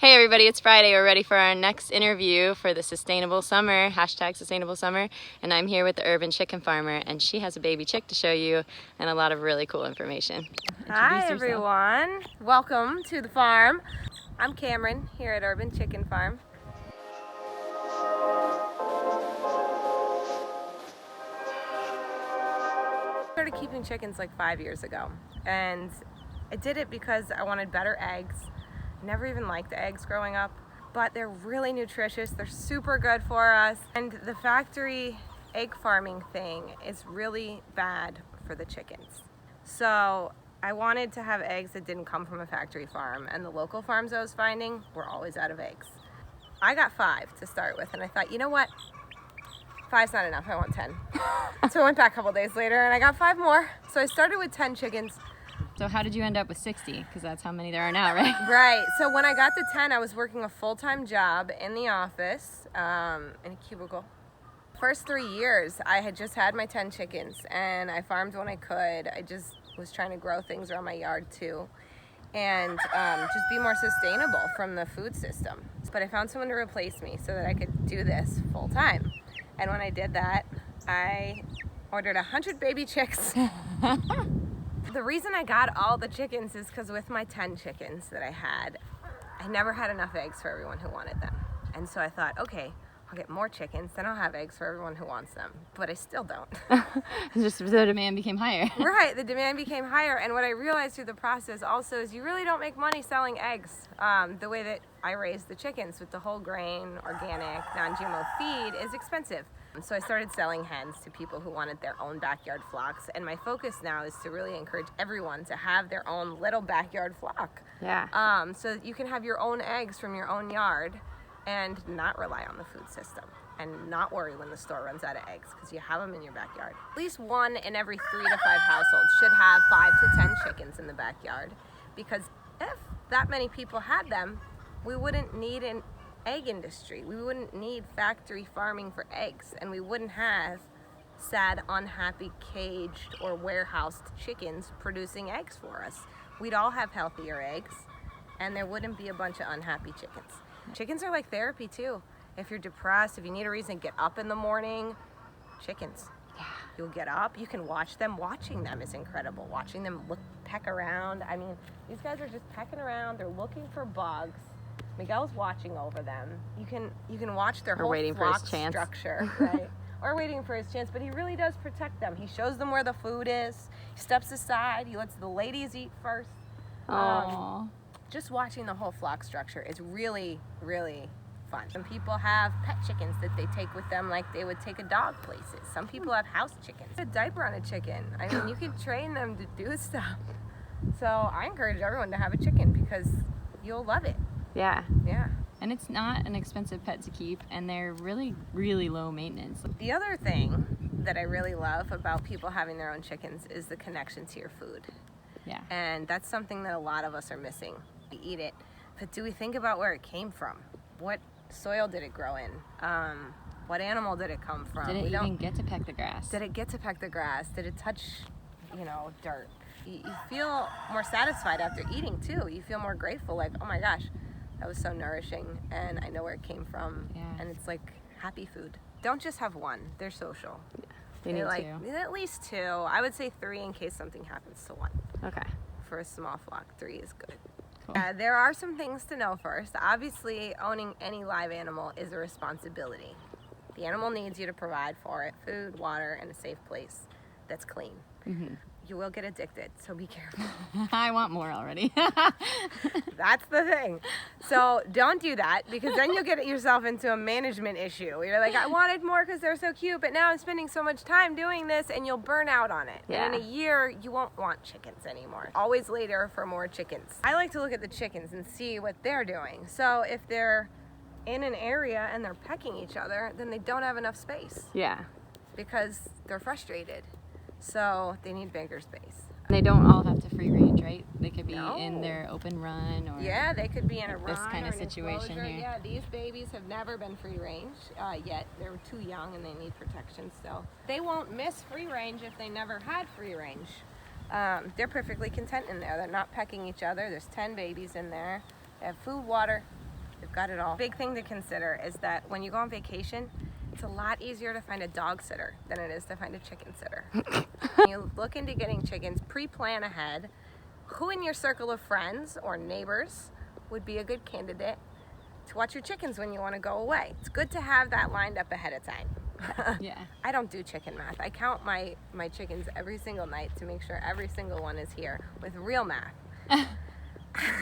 Hey everybody, it's Friday. We're ready for our next interview for the Sustainable Summer, #SustainableSummer, and I'm here with the urban chicken farmer, and she has a baby chick to show you and a lot of really cool information. Hi everyone, welcome to the farm. I'm Cameron here at Urban Chicken Farm. I started keeping chickens like 5 years ago, and I did it because I wanted better eggs. Never even liked eggs growing up, but they're really nutritious. They're super good for us, and the factory egg farming thing is really bad for the chickens. So I wanted to have eggs that didn't come from a factory farm, and the local farms I was finding were always out of eggs. I got 5 to start with, and I thought, you know what? 5's not enough, I want 10. So I went back a couple days later and I got 5 more. So I started with 10 chickens. So how did you end up with 60? Because that's how many there are now, right? Right. So when I got to 10, I was working a full-time job in the office, in a cubicle. First 3 years, I had just had my 10 chickens, and I farmed when I could. I just was trying to grow things around my yard too, and just be more sustainable from the food system. But I found someone to replace me so that I could do this full-time. And when I did that, I ordered 100 baby chicks. The reason I got all the chickens is because with my 10 chickens that I had, I never had enough eggs for everyone who wanted them. And so I thought, okay, I'll get more chickens, then I'll have eggs for everyone who wants them. But I still don't. Just the demand became higher. Right, the demand became higher. And what I realized through the process also is you really don't make money selling eggs. The way that I raise the chickens with the whole grain, organic, non-GMO feed is expensive. So I started selling hens to people who wanted their own backyard flocks. And my focus now is to really encourage everyone to have their own little backyard flock. Yeah. So that you can have your own eggs from your own yard and not rely on the food system and not worry when the store runs out of eggs because you have them in your backyard. At least 1 in every 3 to 5 households should have 5 to 10 chickens in the backyard, because if that many people had them, we wouldn't need an egg industry. We wouldn't need factory farming for eggs, and we wouldn't have sad, unhappy, caged or warehoused chickens producing eggs for us. We'd all have healthier eggs, and there wouldn't be a bunch of unhappy chickens. Chickens are like therapy too. If you're depressed, if you need a reason to get up in the morning, chickens. Yeah. You'll get up, you can watch them. Watching them is incredible. Watching them peck around. I mean, these guys are just pecking around. They're looking for bugs. Miguel's watching over them. You can watch their whole flock structure, right? Or waiting for his chance, but he really does protect them. He shows them where the food is. He steps aside. He lets the ladies eat first. Just watching the whole flock structure is really, really fun. Some people have pet chickens that they take with them like they would take a dog places. Some people have house chickens. A diaper on a chicken. I mean, you can train them to do stuff. So I encourage everyone to have a chicken because you'll love it. Yeah. Yeah. And it's not an expensive pet to keep, and they're really, really low maintenance. The other thing that I really love about people having their own chickens is the connection to your food. Yeah. And that's something that a lot of us are missing. We eat it, but do we think about where it came from? What soil did it grow in? What animal did it come from? Did it even get to peck the grass? Did it get to peck the grass? Did it touch, dirt? You feel more satisfied after eating too. You feel more grateful, like, oh my gosh, that was so nourishing, and I know where it came from. Yeah. And it's like happy food. Don't just have one. They're social. Yeah. They need like 2. at least 2. I would say 3 in case something happens to one. Okay. For a small flock, 3 is good. Cool. There are some things to know first. Obviously, owning any live animal is a responsibility. The animal needs you to provide for it food, water, and a safe place that's clean. Mm-hmm. You will get addicted, so be careful. I want more already. That's the thing. So don't do that, because then you'll get yourself into a management issue. You're like, I wanted more because they're so cute, but now I'm spending so much time doing this, and you'll burn out on it. Yeah. And in a year, you won't want chickens anymore. Always later for more chickens. I like to look at the chickens and see what they're doing. So if they're in an area and they're pecking each other, then they don't have enough space. Yeah. Because they're frustrated. So they need bigger space. They don't all have to free range, right? They could be No. in their open run, or yeah, they could be in a run this kind of or an situation enclosure. here. Yeah, these babies have never been free range yet. They're too young and they need protection still. They won't miss free range if they never had free range. They're perfectly content in there. They're not pecking each other. There's 10 babies in there. They have food, water, They've got it all. Big thing to consider is that when you go on vacation, it's a lot easier to find a dog sitter than it is to find a chicken sitter. When you look into getting chickens, pre-plan ahead who in your circle of friends or neighbors would be a good candidate to watch your chickens when you want to go away. It's good to have that lined up ahead of time. Yeah. I don't do chicken math. I count my chickens every single night to make sure every single one is here with real math.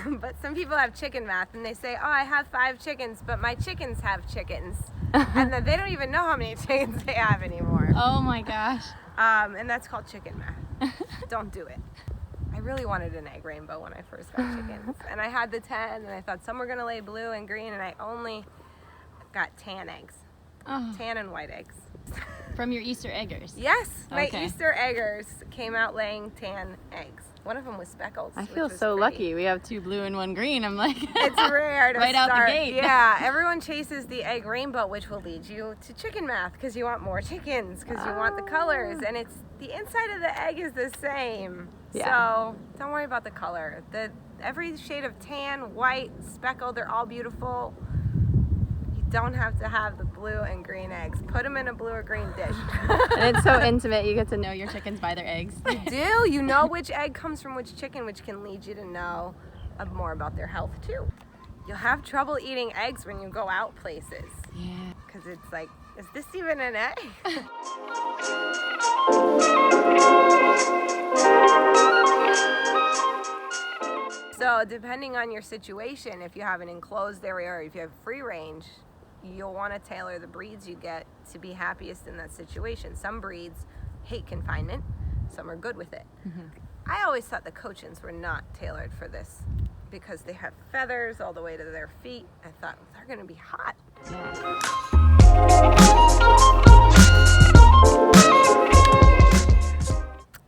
But some people have chicken math and they say, oh, I have 5 chickens, but my chickens have chickens. And then they don't even know how many chickens they have anymore. Oh my gosh. And that's called chicken math. Don't do it. I really wanted an egg rainbow when I first got chickens. And I had the 10 and I thought some were gonna lay blue and green and I only got tan eggs. Oh. Tan and white eggs. From your Easter eggers? Yes, my Okay. Easter eggers came out laying tan eggs. One of them was speckled. I which feel was so pretty. lucky. We have 2 blue and 1 green. I'm like, It's rare to right out the start. gate. Yeah, everyone chases the egg rainbow, which will lead you to chicken math because you want more chickens, because you want the colors, and it's the inside of the egg is the same. Yeah. So don't worry about the color. Every shade of tan, white, speckled, they're all beautiful. You don't have to have the blue and green eggs. Put them in a blue or green dish. And it's so intimate. You get to know your chickens by their eggs. You do. You know which egg comes from which chicken, which can lead you to know more about their health too. You'll have trouble eating eggs when you go out places. Yeah. Because it's like, is this even an egg? So depending on your situation, if you have an enclosed area or if you have free range, you'll want to tailor the breeds you get to be happiest in that situation. Some breeds hate confinement, some are good with it. Mm-hmm. I always thought the Cochins were not tailored for this because they have feathers all the way to their feet. I thought, they're going to be hot.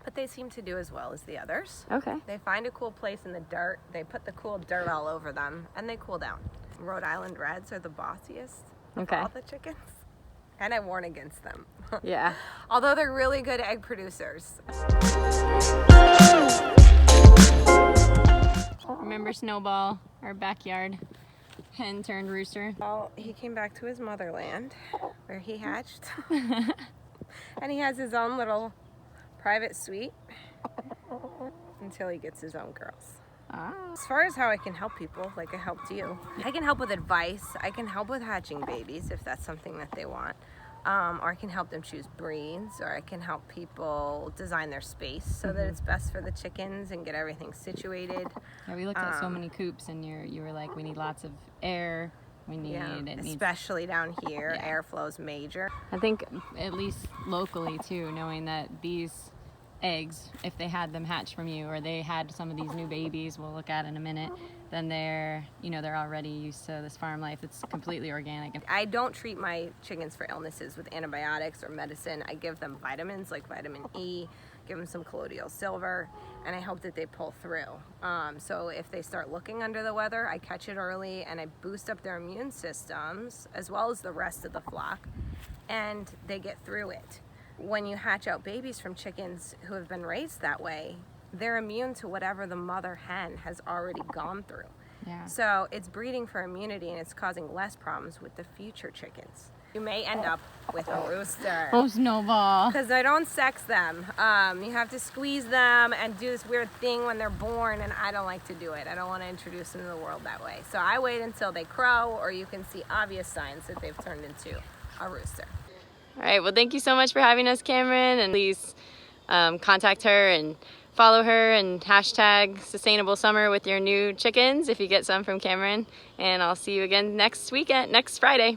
But they seem to do as well as the others. Okay. They find a cool place in the dirt, they put the cool dirt all over them, and they cool down. Rhode Island Reds are the bossiest of Okay. all the chickens. And I warn against them. Yeah. Although they're really good egg producers. Remember Snowball, our backyard hen turned rooster? Well, he came back to his motherland where he hatched. And he has his own little private suite until he gets his own girls. Ah. As far as how I can help people, like I helped you, I can help with advice. I can help with hatching babies if that's something that they want. Or I can help them choose breeds, or I can help people design their space so that it's best for the chickens and get everything situated. Yeah, we looked at so many coops, and you were like, we need lots of air. We need Especially down here, Yeah. airflow's major. I think at least locally too, knowing that these eggs, if they had them hatched from you, or they had some of these new babies we'll look at in a minute, then they're already used to this farm life. It's completely organic. I don't treat my chickens for illnesses with antibiotics or medicine. I give them vitamins like vitamin E, give them some colloidal silver, and I hope that they pull through. So if they start looking under the weather, I catch it early and I boost up their immune systems as well as the rest of the flock, and they get through it. When you hatch out babies from chickens who have been raised that way, they're immune to whatever the mother hen has already gone through. Yeah. So it's breeding for immunity and it's causing less problems with the future chickens. You may end up with a rooster. Oh, Snowball. Because I don't sex them. You have to squeeze them and do this weird thing when they're born, and I don't like to do it. I don't want to introduce them to the world that way. So I wait until they crow, or you can see obvious signs that they've turned into a rooster. All right, well, thank you so much for having us, Cameron, and please contact her and follow her and hashtag sustainable summer with your new chickens if you get some from Cameron, and I'll see you again next Friday.